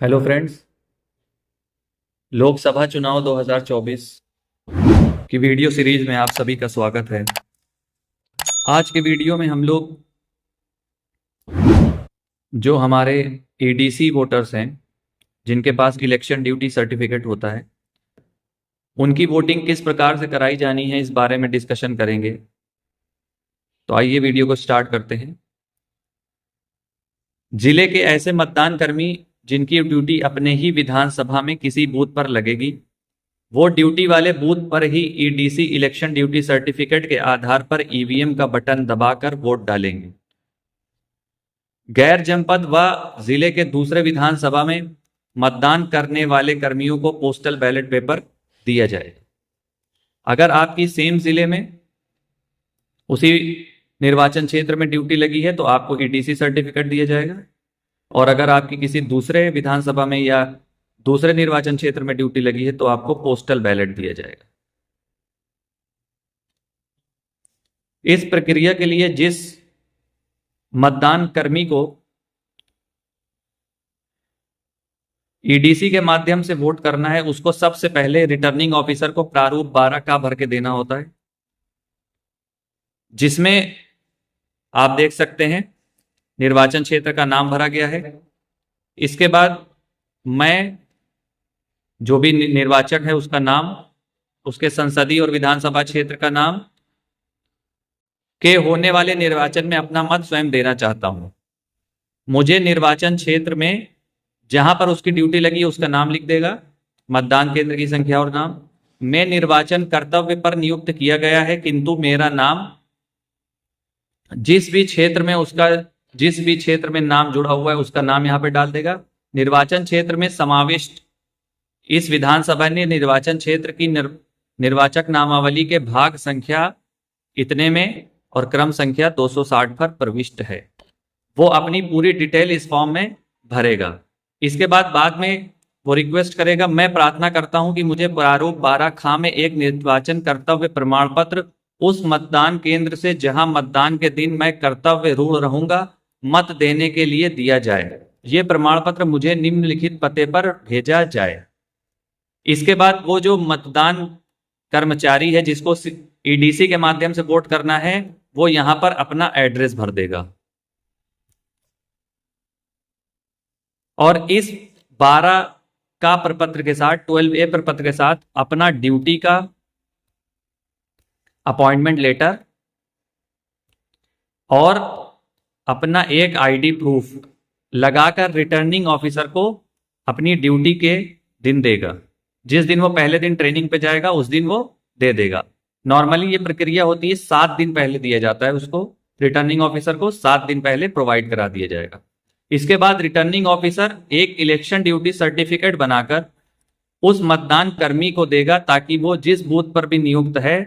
Hello friends. Lok Sabha चुनाव 2024 की video series में आप सभी का स्वागत है। आज के वीडियो में हम लोग जो हमारे एडीसी वोटर्स हैं जिनके पास इलेक्शन ड्यूटी सर्टिफिकेट होता है उनकी वोटिंग किस प्रकार से कराई जानी है इस बारे में डिस्कशन करेंगे। तो आइए वीडियो को स्टार्ट करते हैं। जिले के ऐसे मतदान कर्मी जिनकी ड्यूटी अपने ही विधानसभा में किसी बूथ पर लगेगी वो ड्यूटी वाले बूथ पर ही ईडीसी इलेक्शन ड्यूटी सर्टिफिकेट के आधार पर ईवीएम का बटन दबाकर वोट डालेंगे। गैर जनपद व जिले के दूसरे विधानसभा में मतदान करने वाले कर्मियों को पोस्टल बैलेट पेपर दिया जाए। अगर आपकी सेम जिले में उसी निर्वाचन क्षेत्र में ड्यूटी लगी है तो आपको ईडीसी सर्टिफिकेट दिया जाएगा, और अगर आपकी किसी दूसरे विधानसभा में या दूसरे निर्वाचन क्षेत्र में ड्यूटी लगी है तो आपको पोस्टल बैलेट दिया जाएगा। इस प्रक्रिया के लिए जिस मतदान कर्मी को ईडीसी के माध्यम से वोट करना है उसको सबसे पहले रिटर्निंग ऑफिसर को प्रारूप 12 का भर के देना होता है, जिसमें आप देख सकते हैं निर्वाचन क्षेत्र का नाम भरा गया है। इसके बाद मैं जो भी निर्वाचक है उसका नाम, उसके संसदीय और विधानसभा क्षेत्र का नाम के होने वाले निर्वाचन में अपना मत स्वयं देना चाहता हूं। मुझे निर्वाचन क्षेत्र में जहां पर उसकी ड्यूटी लगी उसका नाम लिख देगा, मतदान केंद्र की संख्या और नाम। मैं निर्वाचन कर्तव्य पर नियुक्त किया गया है किंतु मेरा नाम जिस भी क्षेत्र में नाम जुड़ा हुआ है उसका नाम यहां पे डाल देगा। निर्वाचन क्षेत्र में समाविष्ट इस विधानसभा ने निर्वाचन क्षेत्र की निर्वाचक नामावली के भाग संख्या इतने में और क्रम संख्या 260 पर प्रविष्ट है। वो अपनी पूरी डिटेल इस फॉर्म में भरेगा। इसके बाद में वो रिक्वेस्ट करेगा, मैं प्रार्थना करता हूं कि मुझे प्रारूप 12 खा में एक निर्वाचन कर्तव्य प्रमाण पत्र उस मतदान केंद्र से जहां मतदान के दिन मैं कर्तव्य रूढ़ रहूंगा मत देने के लिए दिया जाए। ये प्रमाण पत्र मुझे निम्नलिखित पते पर भेजा जाए। इसके बाद वो जो मतदान कर्मचारी है जिसको ईडीसी के माध्यम से वोट करना है वो यहां पर अपना एड्रेस भर देगा, और इस 12 का प्रपत्र के साथ 12A प्रपत्र के साथ अपना ड्यूटी का अपॉइंटमेंट लेटर और अपना एक आईडी प्रूफ लगाकर रिटर्निंग ऑफिसर को अपनी ड्यूटी के दिन देगा। जिस दिन वो पहले दिन ट्रेनिंग पे जाएगा उस दिन वो दे देगा। नॉर्मली ये प्रक्रिया होती है 7 दिन पहले दिया जाता है, उसको रिटर्निंग ऑफिसर को 7 दिन पहले प्रोवाइड करा दिया जाएगा। इसके बाद रिटर्निंग ऑफिसर एक इलेक्शन ड्यूटी सर्टिफिकेट बनाकर उस मतदान कर्मी को देगा ताकि वो जिस बूथ पर भी नियुक्त है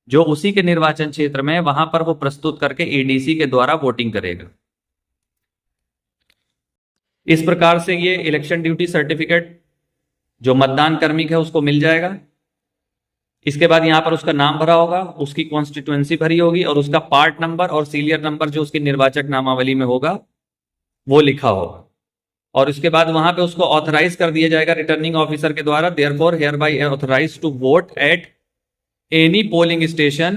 जो उसी के निर्वाचन क्षेत्र में है वहां पर वो प्रस्तुत करके ईडीसी के द्वारा वोटिंग करेगा। इस प्रकार से ये इलेक्शन ड्यूटी सर्टिफिकेट जो मतदान कर्मी है उसको मिल जाएगा। इसके बाद यहां पर उसका नाम भरा होगा, उसकी कॉन्स्टिट्यूएंसी भरी होगी और उसका पार्ट नंबर और सीरियल नंबर जो उसकी निर्वाचक नामावली में होगा वो लिखा होगा, और उसके बाद वहां पे उसको ऑथराइज कर दिया जाएगा रिटर्निंग ऑफिसर के द्वारा, therefore hereby authorise to vote at any polling station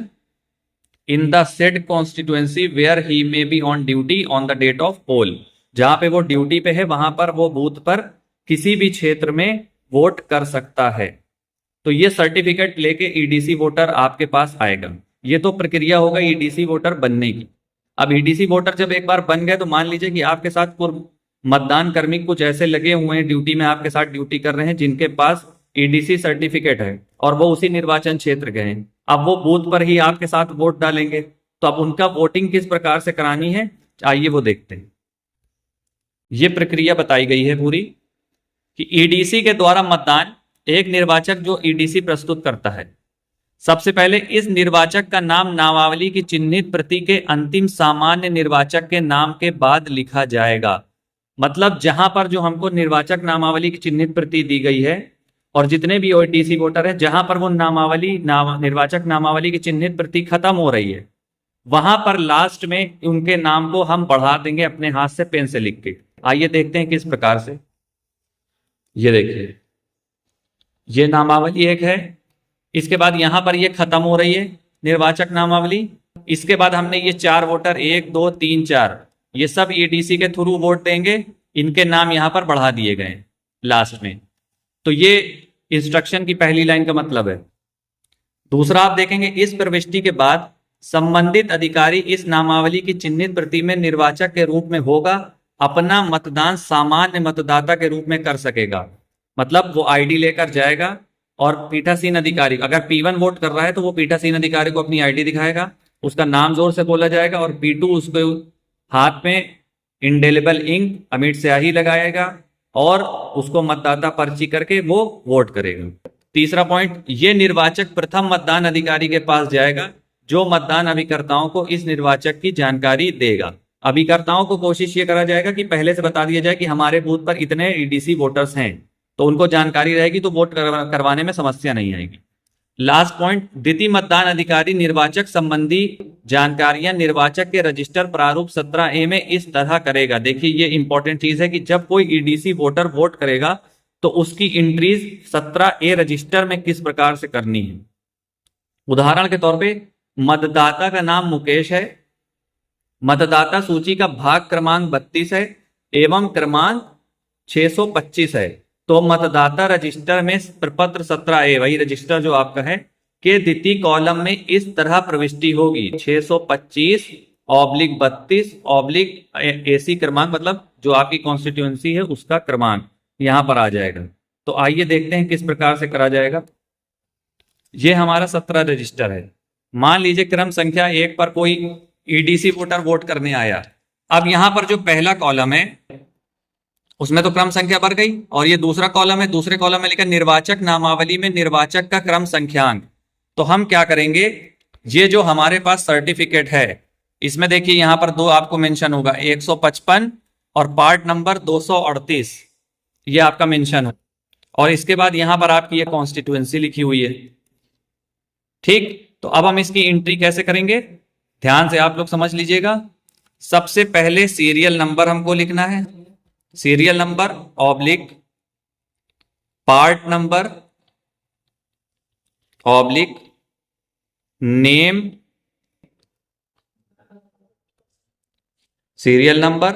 in the said constituency where he may be on duty on the date of poll. जहां पे वो ड्यूटी पे है वहां पर वो बूथ पर किसी भी क्षेत्र में वोट कर सकता है। तो ये सर्टिफिकेट लेके ईडीसी वोटर आपके पास आएगा। ये तो प्रक्रिया होगा ईडीसी वोटर बनने की। अब ईडीसी वोटर जब एक बार बन गए तो मान लीजिए कि आपके साथ पूर्व मतदान कर्मी कुछ ऐसे लगे हुए हैं ड्यूटी में, आपके साथ ड्यूटी कर रहे हैं जिनके पास ईडीसी सर्टिफिकेट है और वो उसी निर्वाचन क्षेत्र के हैं। अब वो बूथ पर ही आपके साथ वोट डालेंगे, तो अब उनका वोटिंग किस प्रकार से करानी है आइए वो देखते हैं। ये प्रक्रिया बताई गई है पूरी कि ईडीसी के द्वारा मतदान एक निर्वाचक जो ईडीसी प्रस्तुत करता है, सबसे पहले इस निर्वाचक का नाम नामावली की चिन्हित प्रति के अंतिम सामान्य निर्वाचक के नाम के बाद लिखा जाएगा। मतलब जहां पर जो हमको निर्वाचक नामावली की चिन्हित प्रति दी गई है और जितने भी ईडीसी वोटर है जहां पर वो निर्वाचक नामावली की चिन्हित प्रति खत्म हो रही है वहां पर लास्ट में उनके नाम को हम बढ़ा देंगे अपने हाथ से पेन से लिख के। आइए देखते हैं किस प्रकार से। ये देखिए, ये नामावली एक है। इसके बाद यहां पर ये खत्म हो रही है निर्वाचक नामावली। इसके बाद हमने ये 4 वोटर 1 2 3 4 ये सब ईडीसी के थ्रू वोट देंगे, इनके नाम यहां पर बढ़ा दिए गए लास्ट में। तो ये इंस्ट्रक्शन की पहली लाइन का मतलब है। दूसरा आप देखेंगे, इस प्रविष्टि के बाद संबंधित अधिकारी इस नामावली की चिन्हित प्रति में निर्वाचक के रूप में होगा, अपना मतदान सामान्य मतदाता के रूप में कर सकेगा। मतलब वो आईडी लेकर जाएगा और पीठासीन अधिकारी, अगर P1 वोट कर रहा है तो वो पीठासीन अधिकारी को अपनी आईडी दिखाएगा, उसका नाम जोर से बोला जाएगा, और P2 उसको हाथ में इंडेलिबल इंक अमिट स्याही लगाएगा और उसको मतदाता पर्ची करके वो वोट करेगा। तीसरा पॉइंट, ये निर्वाचक प्रथम मतदान अधिकारी के पास जाएगा जो मतदान अभिकर्ताओं को इस निर्वाचक की जानकारी देगा। अभिकर्ताओं को कोशिश ये करा जाएगा कि पहले से बता दिया जाए कि हमारे बूथ पर इतने ईडीसी वोटर्स हैं, तो उनको जानकारी रहेगी, तो वोट करवाने में समस्या नहीं आएगी। लास्ट पॉइंट, द्वितीय मतदान अधिकारी निर्वाचक संबंधी जानकारियां निर्वाचक के रजिस्टर प्रारूप 17A में इस तरह करेगा। देखिए ये इंपॉर्टेंट चीज है कि जब कोई ईडीसी वोटर वोट करेगा तो उसकी एंट्रीज 17A रजिस्टर में किस प्रकार से करनी है। उदाहरण के तौर पे मतदाता का नाम मुकेश है, मतदाता सूची का भाग क्रमांक 32 है एवं क्रमांक 625 है, तो मतदाता रजिस्टर में प्रपत्र 17A, वही रजिस्टर जो आपका है, के द्वितीय कॉलम में इस तरह प्रविष्टि होगी 625/32/AC क्रमांक, मतलब जो आपकी कॉन्स्टिट्यूएंसी है उसका क्रमांक यहां पर आ जाएगा। तो आइए देखते हैं किस प्रकार से करा जाएगा। ये हमारा 17 रजिस्टर है। मान लीजिए क्रम संख्या 1 पर कोई ईडीसी वोटर वोट करने आया। अब यहां पर जो पहला कॉलम है उसमें तो क्रम संख्या बढ़ गई, और ये दूसरा कॉलम है, दूसरे कॉलम में लिखा निर्वाचक नामावली में निर्वाचक का क्रम संख्यांक। तो हम क्या करेंगे, ये जो हमारे पास सर्टिफिकेट है इसमें देखिए यहां पर 2 आपको मेंशन होगा, 155 और पार्ट नंबर 238, ये आपका मेंशन है, और इसके बाद यहां पर आपकी ये कॉन्स्टिट्यूएंसी लिखी हुई है। ठीक, तो अब हम इसकी एंट्री कैसे करेंगे, ध्यान से आप लोग समझ लीजिएगा। सबसे पहले सीरियल नंबर हमको लिखना है, serial number oblique part number oblique name, serial number,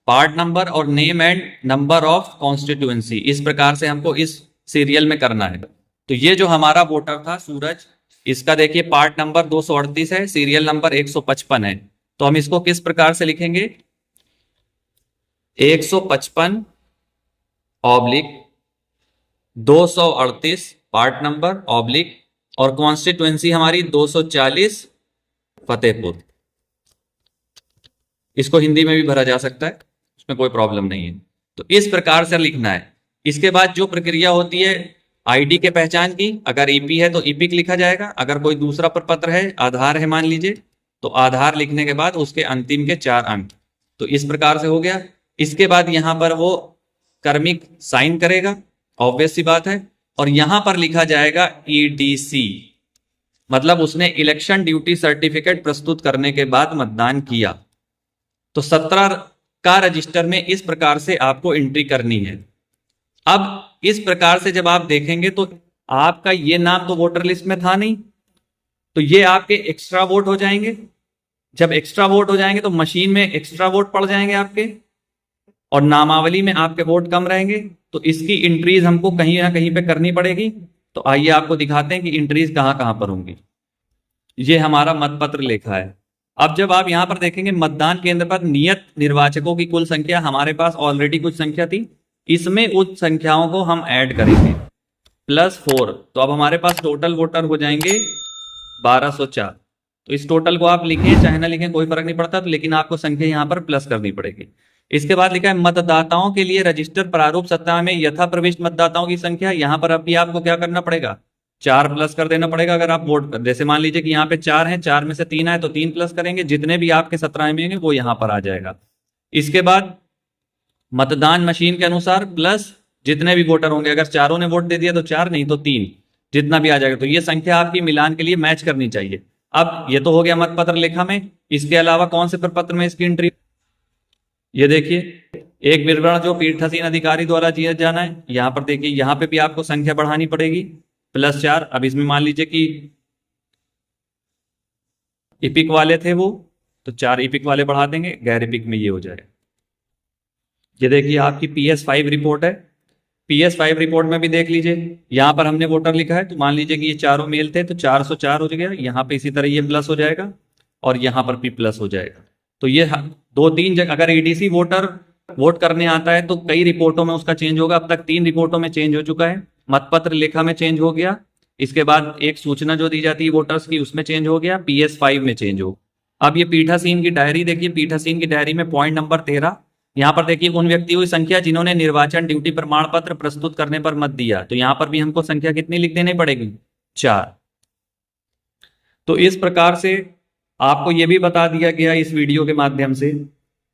part number और name and number of constituency. इस प्रकार से हमको इस सीरियल में करना है। तो ये जो हमारा वोटर था सूरज, इसका देखिए पार्ट नंबर 238 है, सीरियल नंबर 155 है। तो हम इसको किस प्रकार से लिखेंगे, 155/238 पार्ट नंबर ऑब्लिक, और कॉन्स्टिट्यूएंसी हमारी 240 फतेहपुर। इसको हिंदी में भी भरा जा सकता है, उसमें कोई प्रॉब्लम नहीं है। तो इस प्रकार से लिखना है। इसके बाद जो प्रक्रिया होती है आईडी के पहचान की, अगर ईपी है तो ईपी लिखा जाएगा, अगर कोई दूसरा प्रपत्र है, आधार है मान लीजिए, तो आधार लिखने के बाद उसके अंतिम के 4 अंक। तो इस प्रकार से हो गया। इसके बाद यहां पर वो कर्मिक साइन करेगा, ऑब्वियस सी बात है, और यहां पर लिखा जाएगा ईडीसी, मतलब उसने इलेक्शन ड्यूटी सर्टिफिकेट प्रस्तुत करने के बाद मतदान किया। तो 17 का रजिस्टर में इस प्रकार से आपको एंट्री करनी है। अब इस प्रकार से जब आप देखेंगे तो आपका ये नाम तो वोटर लिस्ट में था नहीं, तो ये आपके एक्स्ट्रा वोट हो जाएंगे। जब एक्स्ट्रा वोट हो जाएंगे तो मशीन में एक्स्ट्रा वोट पड़ जाएंगे आपके, और नामावली में आपके वोट कम रहेंगे। तो इसकी एंट्रीज हमको कहीं ना कहीं पे करनी पड़ेगी। तो आइए आपको दिखाते हैं कि एंट्रीज कहां कहां पर होंगी। ये हमारा मतपत्र लेखा है। अब जब आप यहां पर देखेंगे मतदान केंद्र पर नियत निर्वाचकों की कुल संख्या, हमारे पास ऑलरेडी कुछ संख्या थी, इसमें उस संख्याओं को हम ऐड करेंगे +4। तो अब हमारे पास टोटल वोटर हो जाएंगे 1204। तो इस टोटल को आप लिखें चाहे ना लिखें कोई फर्क नहीं पड़ता, तो लेकिन आपको संख्या यहां पर प्लस करनी पड़ेगी। इसके बाद लिखा है मतदाताओं के लिए रजिस्टर प्रारूप 17 में यथा प्रविष्ट मतदाताओं की संख्या। यहां पर अभी आपको क्या करना पड़ेगा, 4 प्लस कर देना पड़ेगा। अगर आप वोट जैसे मान लीजिए कि यहाँ पे 4 हैं, 4 में से 3 आए तो 3 प्लस करेंगे, जितने भी आपके 17 में होंगे वो यहाँ पर आ जाएगा। इसके बाद मतदान मशीन के अनुसार प्लस जितने भी वोटर होंगे, अगर चारों ने वोट दे दिया तो 4, नहीं तो 3, जितना भी आ जाएगा। तो ये संख्या आपकी मिलान के लिए मैच करनी चाहिए। अब ये तो हो गया मतपत्र लेखा में। इसके अलावा कौन से प्रपत्र में इसकी एंट्री, ये देखिए एक विवरण जो पीठासीन अधिकारी द्वारा दिया जाना है, यहां पर देखिए यहां पे भी आपको संख्या बढ़ानी पड़ेगी +4। अब इसमें मान लीजिए कि इपिक वाले थे वो, तो 4 इपिक वाले बढ़ा देंगे, गैर इपिक में ये हो जाएगा। ये देखिए आपकी PS5 रिपोर्ट है। PS5 रिपोर्ट में भी देख लीजिए, यहां पर हमने वोटर लिखा है, तो मान लीजिए कि ये चारों मेल थे, तो 404 हो गया। यहाँ पे इसी तरह ये प्लस हो जाएगा और यहाँ पर भी प्लस हो जाएगा। तो ये 2-3 जगह अगर एडीसी वोटर वोट करने आता है तो कई रिपोर्टों में उसका चेंज होगा। अब तक 3 रिपोर्टों में चेंज हो चुका है। मतपत्र लेखा में चेंज हो गया, इसके बाद एक सूचना जो दी जाती है वोटर्स की उसमें चेंज हो गया, PS5 में चेंज हो। अब ये पीठासीन की डायरी देखिए, पीठासीन की डायरी में पॉइंट नंबर 13, यहाँ पर देखिए उन व्यक्तियों की संख्या जिन्होंने निर्वाचन ड्यूटी प्रमाण पत्र प्रस्तुत करने पर मत दिया, तो यहाँ पर भी हमको संख्या कितनी लिख देनी पड़ेगी, 4। तो इस प्रकार से आपको यह भी बता दिया गया इस वीडियो के माध्यम से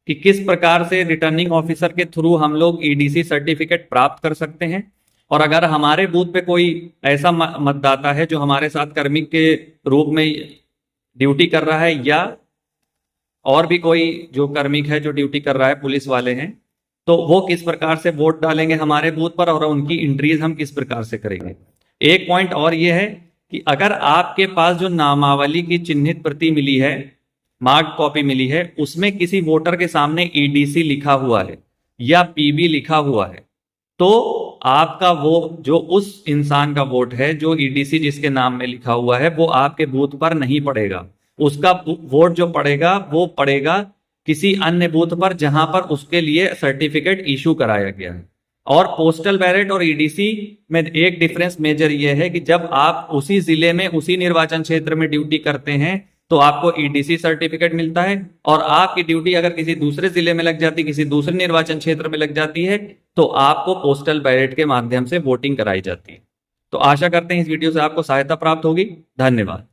कि किस प्रकार से रिटर्निंग ऑफिसर के थ्रू हम लोग ईडीसी सर्टिफिकेट प्राप्त कर सकते हैं। और अगर हमारे बूथ पे कोई ऐसा मतदाता है जो हमारे साथ कर्मी के रूप में ड्यूटी कर रहा है, या और भी कोई जो कार्मिक है जो ड्यूटी कर रहा है, पुलिस वाले हैं, तो वो किस प्रकार से वोट डालेंगे हमारे बूथ पर और उनकी एंट्रीज हम किस प्रकार से करेंगे। एक पॉइंट और ये है कि अगर आपके पास जो नामावली की चिन्हित प्रति मिली है, मार्क कॉपी मिली है, उसमें किसी वोटर के सामने ईडीसी लिखा हुआ है या पीबी लिखा हुआ है, तो आपका वो जो उस इंसान का वोट है जो ईडीसी जिसके नाम में लिखा हुआ है वो आपके बूथ पर नहीं पड़ेगा। उसका वोट जो पड़ेगा वो पड़ेगा किसी अन्य बूथ पर जहां पर उसके लिए सर्टिफिकेट इशू कराया गया है। और पोस्टल बैलेट और ईडीसी में एक डिफरेंस मेजर ये है कि जब आप उसी जिले में उसी निर्वाचन क्षेत्र में ड्यूटी करते हैं तो आपको ईडीसी सर्टिफिकेट मिलता है, और आपकी ड्यूटी अगर किसी दूसरे जिले में लग जाती, किसी दूसरे निर्वाचन क्षेत्र में लग जाती है, तो आपको पोस्टल बैलेट के माध्यम से वोटिंग कराई जाती है। तो आशा करते हैं इस वीडियो से आपको सहायता प्राप्त होगी। धन्यवाद।